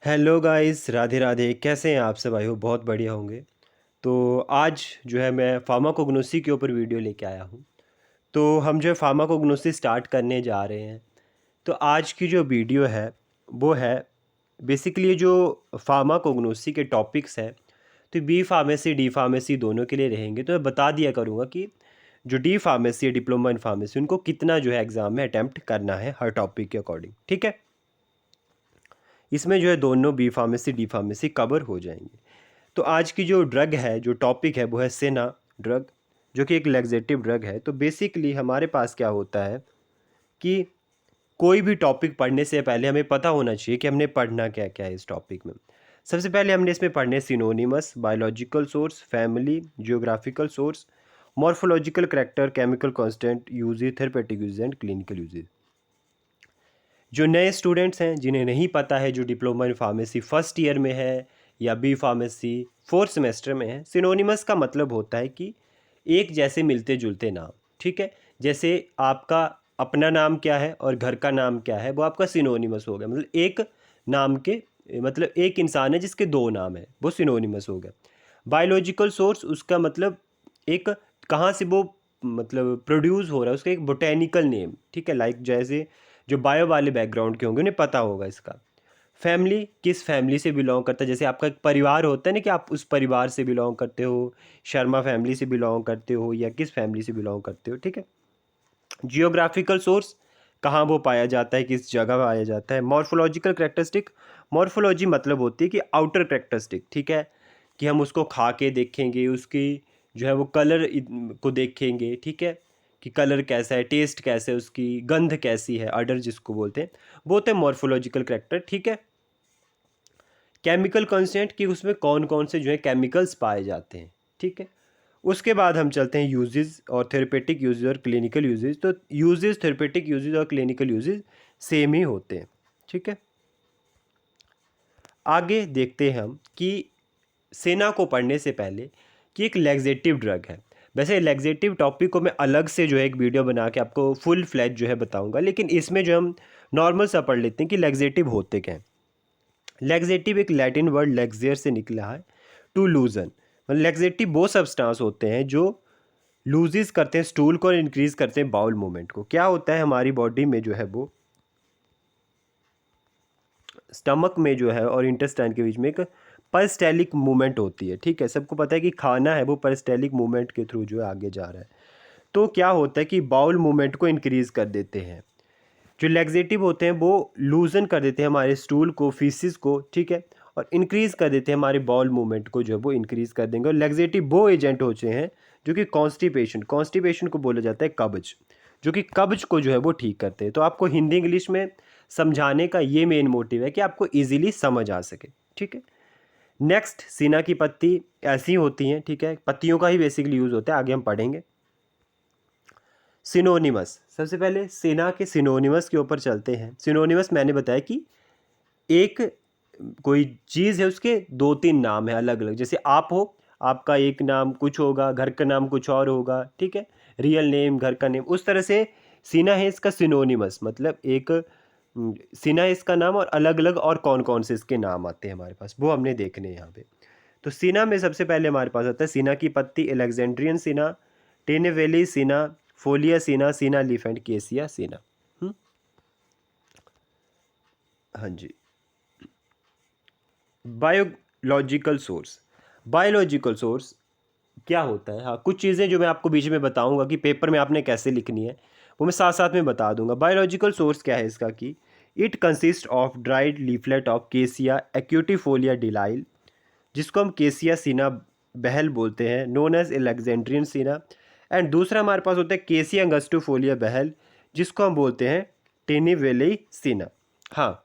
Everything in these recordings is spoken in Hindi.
Hello guys, Radhe Radhe. कैसे हैं आप सब? आई हो बहुत बढ़िया होंगे। तो आज जो है मैं फार्माकोग्नोसी के ऊपर वीडियो लेके आया हूँ। तो हम जो है फार्माकोग्नोसी स्टार्ट करने जा रहे हैं। तो आज की जो वीडियो है वो है बेसिकली जो फार्माकोग्नोसी के टॉपिक्स हैं। तो बी फार्मेसी डी फार्मेसी दोनों के लिए रहेंगे। तो मैं बता दिया करूँगा कि जो डी फार्मेसी है, डिप्लोमा इन फार्मेसी, उनको कितना जो है एग्ज़ाम में अटैम्प्ट करना है हर टॉपिक के अकॉर्डिंग। ठीक है, इसमें जो है दोनों B pharmacy D pharmacy cover हो जाएंगे। तो आज की जो ड्रग है, जो टॉपिक है, वो है सेना ड्रग, जो कि एक लैक्सेटिव ड्रग है। तो बेसिकली हमारे पास क्या होता है कि कोई भी टॉपिक पढ़ने से पहले हमें पता होना चाहिए कि हमने पढ़ना क्या क्या है इस टॉपिक में। सबसे पहले हमने इसमें पढ़ने synonymous, biological source, family, geographical source, morphological character, chemical constant, usages, therapeutic usages and clinical usages. जो नए स्टूडेंट्स हैं जिन्हें नहीं पता है, जो diploma in pharmacy first year में है या बी फार्मेसी फोर्थ सेमेस्टर में है, सिनोनिमस का मतलब होता है कि एक जैसे मिलते जुलते नाम। ठीक है, जैसे आपका अपना नाम क्या है और घर का नाम क्या है, वो आपका सिनोनिमस हो गया। मतलब एक नाम के, मतलब एक इंसान है जिसके दो नाम है, वो सिनोनिमस हो गया। बायोलॉजिकल सोर्स, उसका मतलब एक कहाँ से वो मतलब प्रोड्यूस हो रहा है, उसका एक बोटेनिकल नेम। ठीक है, लाइक जैसे जो बायो वाले बैकग्राउंड के होंगे उन्हें पता होगा इसका। फैमिली, किस फैमिली से बिलोंग करता है, जैसे आपका एक परिवार होता है ना कि आप उस परिवार से बिलोंग करते हो, शर्मा फैमिली से बिलोंग करते हो या किस फैमिली से बिलोंग करते हो। ठीक है। जियोग्राफिकल सोर्स, कहाँ वो पाया जाता है, किस जगह पाया जाता है। मॉर्फोलॉजिकल करेक्टरिस्टिक, मॉर्फोलॉजी मतलब होती है कि आउटर करेक्टरिस्टिक। ठीक है, कि हम उसको खा के देखेंगे, उसकी जो है वो कलर को देखेंगे। ठीक है, कि कलर कैसा है, टेस्ट कैसा है, उसकी गंध कैसी है, अडर जिसको बोलते हैं, वो होते हैं मॉर्फोलॉजिकल करेक्टर। ठीक है। केमिकल कंस्टेंट, कि उसमें कौन कौन से जो है केमिकल्स पाए जाते हैं। ठीक है। उसके बाद हम चलते हैं यूजेस और थेरेपेटिक यूजेस और क्लिनिकल यूजेस। तो यूजेस, थेरेपेटिक यूजेस और क्लिनिकल यूजेस सेम ही होते हैं। ठीक है। आगे देखते हैं हम कि सेना को पढ़ने से पहले कि एक लैक्सेटिव ड्रग है। वैसे लैक्सेटिव टॉपिक को मैं अलग से जो है एक वीडियो बना के आपको फुल फ्लैज जो है बताऊंगा, लेकिन इसमें जो हम नॉर्मल सा पढ़ लेते हैं कि लैक्सेटिव होते क्या हैं। लैक्सेटिव एक लैटिन वर्ड लैक्सियर से निकला है, टू लूजन। मतलब लैक्सेटिव वो सब्सटेंस होते हैं जो लूजिस करते हैं स्टूल को और इंक्रीज करते हैं बाउल मूवमेंट को। क्या होता है हमारी बॉडी में जो है वो स्टमक में जो है और इंटेस्टाइन के बीच में एक परिस्टेलिक मूवमेंट होती है। ठीक है, सबको पता है कि खाना है वो परिस्टेलिक मूवमेंट के थ्रू जो है आगे जा रहा है। तो क्या होता है कि बाउल मूवमेंट को इंक्रीज कर देते हैं। जो लैक्सेटिव होते हैं वो लूजन कर देते हैं हमारे स्टूल को, फीसिस को। ठीक है, और इंक्रीज कर देते हैं हमारे बाउल मूवमेंट को, जो है वो इंक्रीज कर देंगे। और लैक्सेटिव वो एजेंट होते हैं जो कि कॉन्स्टिपेशन, कॉन्स्टिपेशन को बोला जाता है कब्ज, जो कि कब्ज को जो है वो ठीक करते हैं। तो आपको हिंदी इंग्लिश में समझाने का ये मेन मोटिव है कि आपको इजीली समझ आ सके। ठीक है। नेक्स्ट, सीना की पत्ती ऐसी होती हैं। ठीक है, पत्तियों का ही बेसिकली यूज़ होता है, आगे हम पढ़ेंगे। सिनोनिमस, सबसे पहले सेना के सिनोनिमस के ऊपर चलते हैं। सिनोनिमस मैंने बताया कि एक कोई चीज़ है, उसके दो तीन नाम है अलग अलग। जैसे आप हो, आपका एक नाम कुछ होगा, घर का नाम कुछ और होगा। ठीक है, रियल नेम, घर का नेम, उस तरह से सीना है इसका सिनोनिमस, मतलब एक सीना है इसका नाम और अलग अलग और कौन कौन से इसके नाम आते हैं हमारे पास, वो हमने देखने हैं यहाँ पे। तो सीना में सबसे पहले हमारे पास आता है सीना की पत्ती, एलेक्जेंड्रियन सीना, टेनेवेली सीना, फोलिया सीना, सीना लीफ एंड केसिया सीना। हाँ जी। बायोलॉजिकल सोर्स, बायोलॉजिकल सोर्स क्या होता है? हाँ, कुछ चीज़ें जो मैं आपको बीच में बताऊंगा कि पेपर में आपने कैसे लिखनी है, वो मैं साथ साथ में बता दूंगा। बायोलॉजिकल सोर्स क्या है इसका कि it consist of dried leaflet of केसिया एक्यूटिफोलिया डिलाइल, जिसको हम केसिया सीना बहल बोलते हैं, नोन एज एलेक्जेंड्रियन सीना। एंड दूसरा हमारे पास होता है केसिया अंगस्टूफोलिया बहल, जिसको हम बोलते हैं टेनिवेली सीना। हाँ,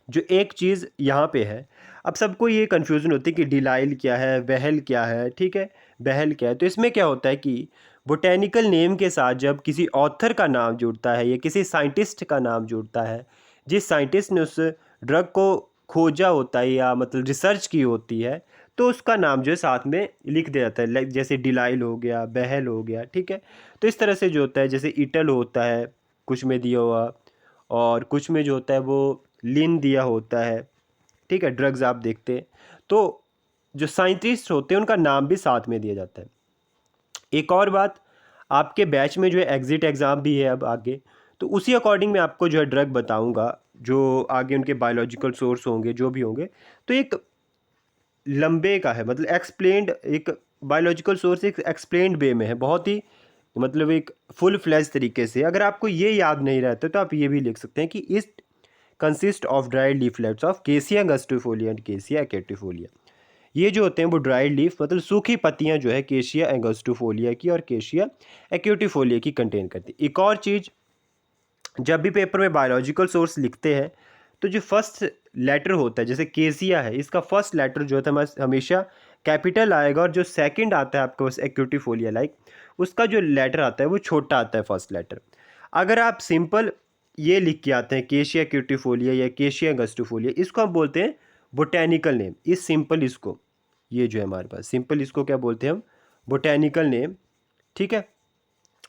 जो एक चीज़ यहाँ पे है, अब सबको ये कन्फ्यूज़न होती है कि डिलाइल क्या है, बहल क्या है। ठीक है, बहल क्या है। तो इसमें क्या होता है कि बोटेनिकल नेम के साथ जब किसी ऑथर का नाम जुड़ता है या किसी साइंटिस्ट का नाम जुड़ता है, जिस साइंटिस्ट ने उस ड्रग को खोजा होता है या मतलब रिसर्च की होती है, तो उसका नाम जो है साथ में लिख दिया जाता है। जैसे डिलाइल हो गया, बहल हो गया। ठीक है, तो इस तरह से जो होता है, जैसे ईटल होता है कुछ में दिया हुआ, और कुछ में जो होता है वो लिन दिया होता है। ठीक है, ड्रग्स आप देखते हैं तो जो साइंटिस्ट होते हैं उनका नाम भी साथ में दिया जाता है। एक और बात, आपके बैच में जो है एग्ज़िट एग्ज़ाम भी है अब आगे, तो उसी अकॉर्डिंग मैं आपको जो है ड्रग बताऊंगा, जो आगे उनके बायोलॉजिकल सोर्स होंगे जो भी होंगे। तो एक लंबे का है, मतलब एक्सप्लेन्ड, एक बायोलॉजिकल सोर्स एक एक्सप्लेन्ड वे में है, बहुत ही मतलब एक फुल फ्लैश तरीके से। अगर आपको ये याद नहीं रहता तो आप ये भी लिख सकते हैं कि इस consist of dried leaflets of केसिया अंगस्टिफोलिया एंड केसिया एक्टिफोलिया। ये जो होते हैं वो ड्राइड लीफ मतलब सूखी पत्तियां जो है केशिया एंगस्टिफोलिया की और केशिया एक्यूटिफोलिया की कंटेन करती है। एक और चीज़, जब भी पेपर में बायोलॉजिकल सोर्स लिखते हैं तो जो फर्स्ट लेटर होता है, जैसे केसिया है, इसका फर्स्ट लेटर जो होता है हमेशा कैपिटल आएगा, और जो सेकंड आता है आपके पास एक्यूटिफोलिया लाइक, उसका जो लेटर आता है वो छोटा आता है फर्स्ट लेटर। अगर आप सिंपल ये लिख के आते हैं केशिया एक्यूटिफोलिया या केशिया अंगस्टिफोलिया, इसको हम बोलते हैं बोटेनिकल नेम। इस सिंपल इसको, ये जो है हमारे पास सिंपल, इसको क्या बोलते हैं हम, बोटेनिकल नेम। ठीक है,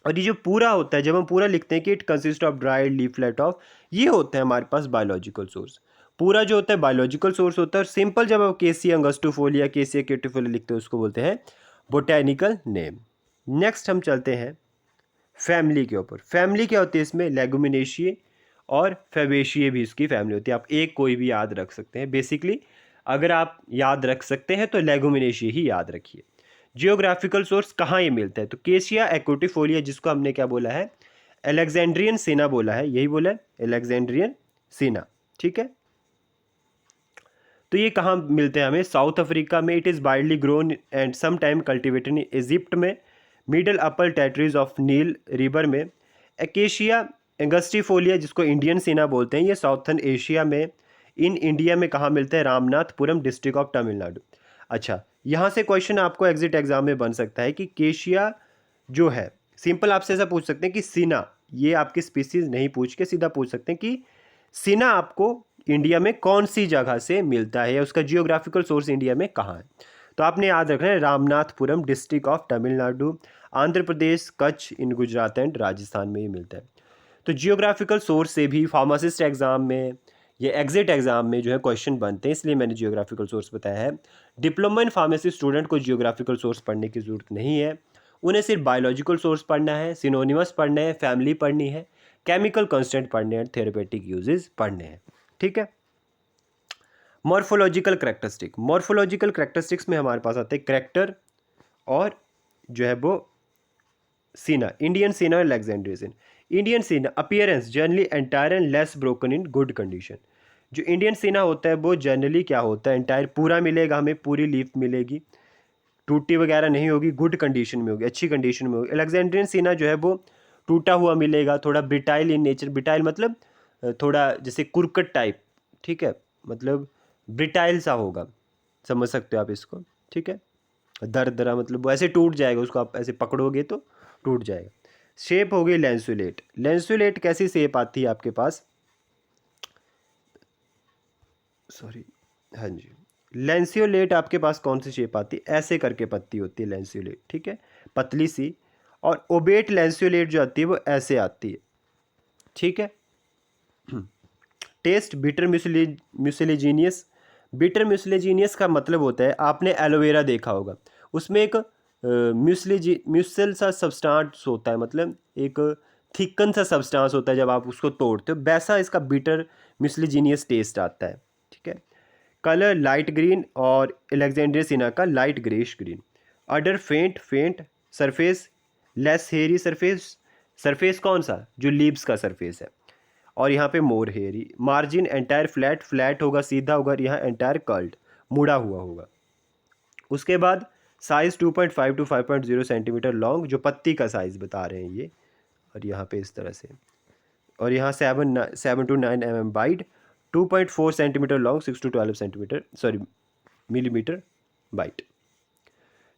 और ये जो पूरा होता है, जब हम पूरा लिखते हैं कि it consist of dried leaflet of, ये होता है हमारे पास बायोलॉजिकल सोर्स। पूरा जो होता है बायोलॉजिकल सोर्स होता है, और सिंपल जब आप केसी अंगस्टिफोलिया केसी एक्यूटिफोलिया लिखते हैं उसको बोलते हैं बोटेनिकल नेम। नेक्स्ट हम चलते हैं फैमिली के ऊपर। फैमिली क्या होती है इसमें, लेगुमिनेशिए और फैबेशिए भी इसकी फैमिली होती है। आप एक कोई भी याद रख सकते हैं बेसिकली, अगर आप याद रख सकते हैं तो लेगुमिनेशिए ही याद रखिए। जियोग्राफिकल सोर्स कहाँ ये मिलता है, तो केशिया एक्यूटिफोलिया, जिसको हमने क्या बोला है, अलेक्जेंड्रियन सीना बोला है, यही बोला है अलेक्जेंड्रियन सीना। ठीक है, तो ये कहाँ मिलते हैं हमें, साउथ अफ्रीका में। It is widely grown and some time cultivated in Egypt में, middle upper territories of Nile river में। एकेशिया एंगस्टिफोलिया, जिसको इंडियन सीना बोलते हैं, ये साउथर्न एशिया में, इन इंडिया में कहाँ मिलता है, रामनाथपुरम डिस्ट्रिक्ट ऑफ तमिलनाडु। अच्छा, यहाँ से क्वेश्चन आपको एग्जिट एग्जाम में बन सकता है कि केशिया जो है, सिंपल आपसे ऐसा पूछ सकते हैं कि सीना, ये आपकी स्पीसीज नहीं पूछ के सीधा पूछ सकते हैं कि सीना आपको इंडिया में कौन सी जगह से मिलता है, या उसका जियोग्राफिकल सोर्स इंडिया में कहाँ है। तो आपने याद रखना है Ramanathapuram district of Tamil Nadu, Andhra Pradesh, Kutch in Gujarat and Rajasthan में ये मिलता है। तो जियोग्राफिकल सोर्स से भी फार्मासिस्ट एग्जाम में या एग्जिट एग्जाम में जो है क्वेश्चन बनते हैं, इसलिए मैंने जियोग्राफिकल सोर्स बताया है। डिप्लोमा इन फार्मेसी स्टूडेंट को जियोग्राफिकल सोर्स पढ़ने की ज़रूरत नहीं है, उन्हें सिर्फ बायोलॉजिकल सोर्स पढ़ना है, सिनोनिमस पढ़ने हैं, फैमिली पढ़नी है, केमिकल कंस्टेंट पढ़ने हैं, थेरेपेटिक यूजेस पढ़ने हैं। ठीक है, मॉर्फोलॉजिकल करेक्टरिस्टिक। मॉर्फोलॉजिकल करेक्टरिस्टिक्स में हमारे पास आते हैं करेक्टर और जो है वो सीना, इंडियन सीना और अलेक्जेंड्रियन सीना। इंडियन सीना appearance generally entire and less broken in good condition. जो इंडियन सीना होता है वो जनरली क्या होता है, एंटायर पूरा मिलेगा, हमें पूरी लीफ मिलेगी, टूटी वगैरह नहीं होगी, गुड कंडीशन में होगी, अच्छी कंडीशन में होगी। अलेक्जेंड्रियन सीना जो है वो टूटा हुआ मिलेगा, थोड़ा ब्रिटाइल इन नेचर। ब्रिटाइल मतलब थोड़ा जैसे कुरकट टाइप, ठीक है, मतलब ब्रिटाइल सा होगा, समझ सकते हो आप इसको। ठीक है, दर दरा मतलब वो ऐसे टूट जाएगा, उसको आप ऐसे पकड़ोगे तो टूट जाएगा। शेप हो गई लेंसुलेट। लेंसुलेट कैसी शेप आती है आपके पास, सॉरी, हाँ जी, लेंसियोलेट आपके पास कौन सी शेप आती है, ऐसे करके पत्ती होती है लेंसियोलेट। ठीक है, पतली सी। और ओबेट लेंसियोलेट जो आती है वो ऐसे आती है। ठीक है, टेस्ट बिटर म्यूसिलेजीनियस। बिटर म्यूसिलेजीनियस का मतलब होता है, आपने एलोवेरा देखा होगा, उसमें एक म्यूसिल सा सब्सटेंस होता है, मतलब एक थिकन सा सब्सटेंस होता है, जब आप उसको तोड़ते हो वैसा इसका बिटर म्यूसिलेजीनियस टेस्ट आता है। ठीक है, कलर लाइट ग्रीन और अलेक्जेंड्रियन सीना का लाइट ग्रेश ग्रीन। अडर फेंट surface less hairy surface. Surface कौन सा, जो लीव्स का सरफेस है, और यहाँ पे मोर हेयरी। मार्जिन एंटायर फ्लैट होगा, सीधा होगा, यहाँ एंटायर कर्ल्ड मुड़ा हुआ होगा। उसके बाद साइज़ 2.5 to 5.0 सेंटीमीटर लॉन्ग, जो पत्ती का साइज़ बता रहे हैं ये, और यहाँ पे इस तरह से, और यहाँ 7 to 9 mm wide, 2.4 centimetre long, 6 to 12 centimetre millimetre wide.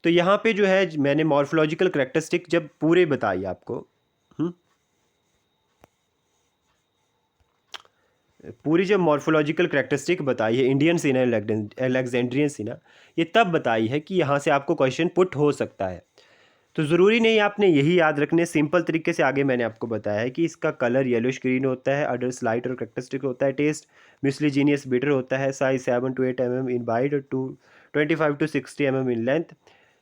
तो यहाँ पे जो है मैंने मॉर्फोलॉजिकल करेक्टरिस्टिक जब पूरे बताई आपको, पूरी जो मॉर्फोलॉजिकल करेक्टरिस्टिक बताई है इंडियन सीना अलेक्जेंड्रियन सीना, ये तब बताई है कि यहाँ से आपको क्वेश्चन पुट हो सकता है। तो ज़रूरी नहीं आपने यही याद रखने, सिंपल तरीके से आगे मैंने आपको बताया है कि इसका कलर येलोइश ग्रीन होता है, अडर्स लाइट और कैरेक्टरिस्टिक होता है, टेस्ट म्यूस्लीजीनियस बिटर होता है, size 7 to 8 mm in wide, 25 to 60 mm in length,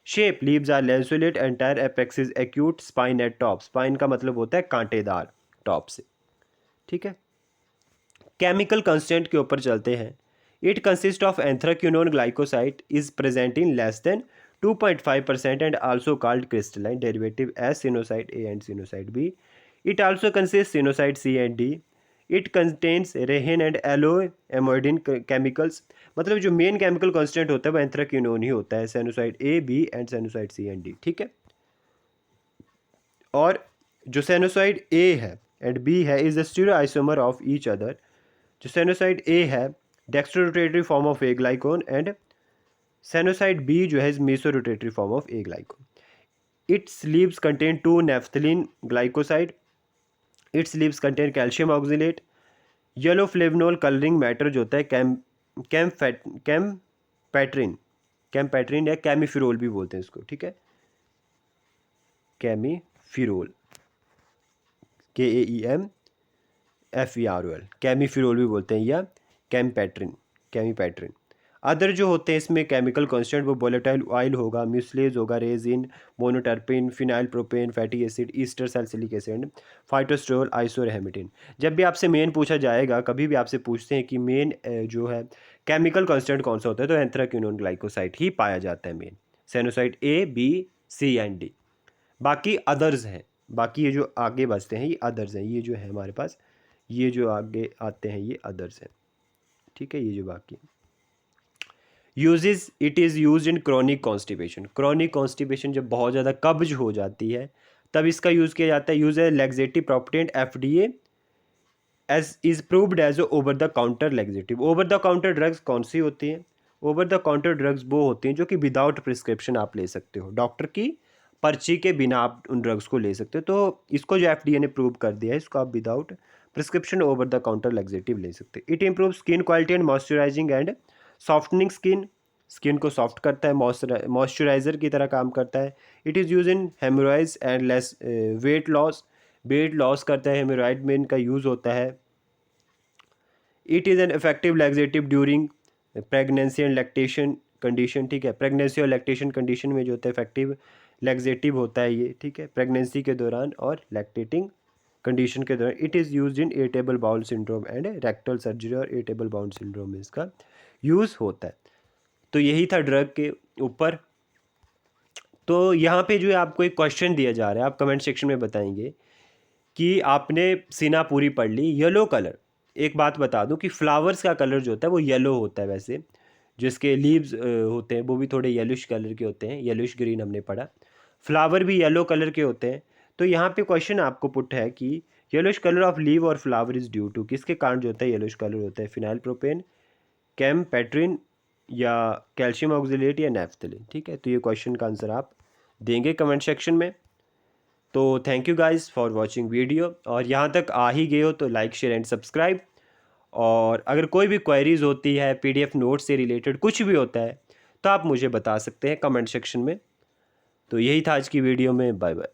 shape leaves are lanceolate, entire apex is acute, spine at top, spine का मतलब होता है कांटेदार टॉप से, ठीक है। केमिकल कंस्टेंट के ऊपर चलते हैं। It consist of anthraquinone glycoside is present in less than 2.5% and also called crystalline derivative as sinusoid A and sinusoid B. It also consists sinusoid C and D. It contains rehin and aloamidin chemicals. मतलब जो मेन केमिकल कांस्टेंट होता है वो एंथ्राक्विनोन ही होता है, sennoside A B and sennoside C and D, ठीक है। और जो सिनुसाइड ए है एंड बी है is the stereo isomer of each other. जो सिनुसाइड ए है dextrorotatory form of aglycone and Sinusoid B जो है meso-rotatory form of A glycone. Its leaves contain 2 naphthalene glycoside. Its leaves contain calcium oxalate. Yellow flavanol coloring matter जो होता है कैम्पैट्रिन या कैमीफिरोल भी बोलते हैं इसको, ठीक है, कैमीफिरोल, KAEMFEROL, कैमीफिरोल भी बोलते हैं या कैमीपैट्रिन। अदर जो होते हैं इसमें केमिकल कांस्टेंट वो वोलेटाइल ऑयल होगा, म्यूसलेज होगा, resin, monoterpene, phenyl propane, fatty acid, ester salicylic acid, phytosterol, isorhamnetin. जब भी आपसे मेन पूछा जाएगा, कभी भी आपसे पूछते हैं कि मेन जो है केमिकल कांस्टेंट कौन सा होता है, तो एंथ्राक्विनोन ग्लाइकोसाइड ही पाया जाता है main, sennoside A B C and D. बाकी अदर्स हैं, बाकी ये जो आगे बचते हैं ये अदर्स हैं, ये जो है हमारे पास, ये जो आगे आते हैं ये अदर्स हैं, ठीक है। ये जो बाकी uses, it is use in chronic constipation. Chronic constipation जब बहुत ज़्यादा कब्ज हो जाती है तब इसका यूज़ किया जाता है। यूज है laxative property and FDA as is proved as over the counter laxative. Over the counter drugs कौन सी होती हैं? ओवर द काउंटर ड्रग्स वो होती हैं जो कि विदाउट प्रिस्क्रिप्शन आप ले सकते हो, डॉक्टर की पर्ची के बिना आप उन ड्रग्स को ले सकते हो। तो इसको जो FDA ने प्रूव कर दिया है, इसको आप without prescription over the counter laxative ले सकते हैं। It improve skin quality and moisturising and softening skin को सॉफ्ट करता है, मॉइस्चराइज़र की तरह काम करता है। It is use in hemorrhoids and less weight loss करता है, हेमोरॉइड में इनका यूज़ होता है। It is an effective laxative during pregnancy and lactation condition, ठीक है। प्रेगनेंसी और लैक्टेशन कंडीशन में जो होता है इफेक्टिव लैक्सेटिव होता है ये, ठीक है, प्रेगनेंसी के दौरान और लैक्टेटिंग कंडीशन के दौरान। It is use in irritable bowel syndrome and rectal surgery, और इरिटेबल बाउल सिंड्रोम में इसका यूज़ होता है। तो यही था ड्रग के ऊपर। तो यहाँ पे जो है आपको एक क्वेश्चन दिया जा रहा है, आप कमेंट सेक्शन में बताएंगे कि आपने सीना पूरी पढ़ ली। येलो कलर, एक बात बता दूं कि फ्लावर्स का कलर जो होता है वो येलो होता है, वैसे जिसके लीव्स होते हैं वो भी थोड़े येलोइश कलर के होते हैं, येलोइश ग्रीन हमने पढ़ा, फ्लावर भी येलो कलर के होते हैं। तो यहाँ पे क्वेश्चन आपको पुट है कि येलोइश कलर ऑफ लीव और फ्लावर इज़ ड्यू टू, किसके कारण जो होता है येलोइश कलर होता है? फिनाइल प्रोपेन, कैम्पैट्रिन या कैल्शियम ऑक्जेलेट या नैफ्थलीन, ठीक है। तो ये क्वेश्चन का आंसर आप देंगे कमेंट सेक्शन में। तो thank you guys for watching video, और यहाँ तक आ ही गए हो तो लाइक शेयर एंड सब्सक्राइब। और अगर कोई भी क्वेरीज होती है, PDF नोट से रिलेटेड कुछ भी होता है, तो आप मुझे बता सकते हैं कमेंट सेक्शन में। तो यही था आज की वीडियो में, बाय बाय।